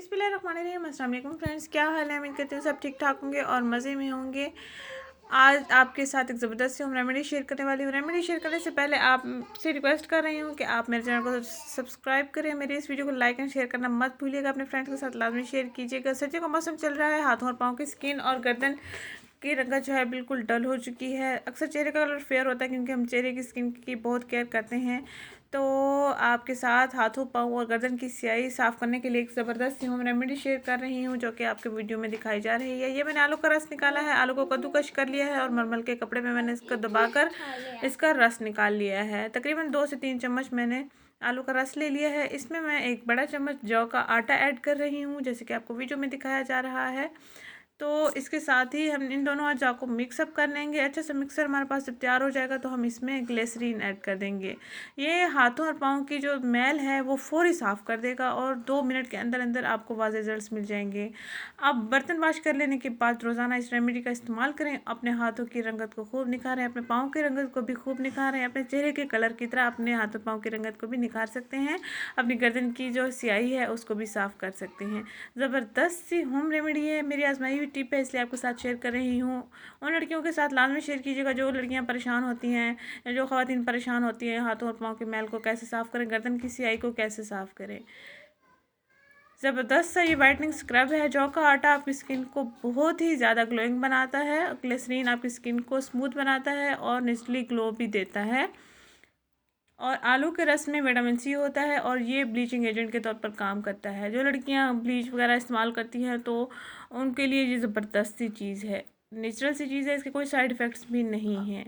बिस्मिल्लाहिर्रहमानिर्रहीम। अस्सलाम वालेकुम फ्रेंड्स, क्या हाल है? उम्मीद करती हूँ सब ठीक ठाक होंगे और मज़े में होंगे। आज आपके साथ एक ज़बरदस्त सी होम रेमेडी शेयर करने वाली हूँ। रेमेडी शेयर करने से पहले आपसे रिक्वेस्ट कर रही हूँ कि आप मेरे चैनल को सब्सक्राइब करें, मेरी इस वीडियो को लाइक एंड शेयर करना मत भूलिएगा। अपने फ्रेंड्स के साथ लाजमी शेयर कीजिएगा। सर्दियों का मौसम चल रहा है, हाथों और पाँव की स्किन और गर्दन की रंगत जो है बिल्कुल डल हो चुकी है। अक्सर चेहरे का कलर फेयर होता है क्योंकि हम चेहरे की स्किन की बहुत केयर करते हैं। तो आपके साथ हाथों पाँव और गर्दन की स्याही साफ़ करने के लिए एक ज़बरदस्त सी होम रेमेडी शेयर कर रही हूँ जो कि आपके वीडियो में दिखाई जा रही है। ये मैंने आलू का रस निकाला है, आलू को कद्दूकश कर लिया है और मलमल के कपड़े में मैंने इसको दबाकर इसका रस निकाल लिया है। तकरीबन 2 से 3 चम्मच मैंने आलू का रस ले लिया है। इसमें मैं एक बड़ा चम्मच जौ का आटा ऐड कर रही हूँ जैसे कि आपको वीडियो में दिखाया जा रहा है। तो इसके साथ ही हम इन दोनों अज्जा को मिक्सअप कर लेंगे। अच्छे से मिक्सर हमारे पास जब तैयार हो जाएगा तो हम इसमें ग्लिसरीन ऐड कर देंगे। ये हाथों और पाँव की जो मैल है वो फौरी साफ़ कर देगा और 2 मिनट के अंदर अंदर आपको वाज़ेह रिजल्ट्स मिल जाएंगे। आप बर्तन वाश कर लेने के बाद रोज़ाना इस रेमेडी का इस्तेमाल करें। अपने हाथों की रंगत को खूब निखारें, अपने पाँव की रंगत को भी खूब निखारें। अपने चेहरे के कलर की तरह अपने हाथों पाँव की रंगत को भी निखार सकते हैं। अपनी गर्दन की जो स्याही है उसको भी साफ़ कर सकते हैं। ज़बरदस्त सी होम रेमेडी है, मेरी आजमाई हुई टिप है, इसलिए आपके साथ शेयर कर रही हूँ। उन लड़कियों के साथ लाजमी शेयर कीजिएगा जो लड़कियाँ परेशान होती हैं या जो ख़वातीन परेशान होती हैं हाथों और पाँव के मैल को कैसे साफ़ करें, गर्दन की स्याही को कैसे साफ़ करें। ज़बरदस्त सा ये वाइटनिंग स्क्रब है। जौ का आटा आपकी स्किन को बहुत ही ज़्यादा ग्लोइंग बनाता है, ग्लिसरीन आपकी स्किन को स्मूथ बनाता है और नेचुरली ग्लो भी देता है। और आलू के रस में विटामिन सी होता है और ये ब्लीचिंग एजेंट के तौर पर काम करता है। जो लड़कियां ब्लीच वगैरह इस्तेमाल करती हैं तो उनके लिए ये ज़बरदस्त सी चीज़ है, नेचुरल सी चीज़ है, इसके कोई साइड इफ़ेक्ट्स भी नहीं हैं।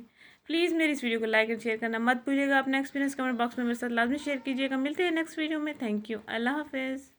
प्लीज़ मेरी इस वीडियो को लाइक एंड शेयर करना मत भूलिएगा। अपना एक्सपीरियंस कमेंट बॉक्स में मेरे साथ लाजमी शेयर कीजिएगा। मिलते हैं नेक्स्ट वीडियो में। Thank you. अल्लाह हाफिज़।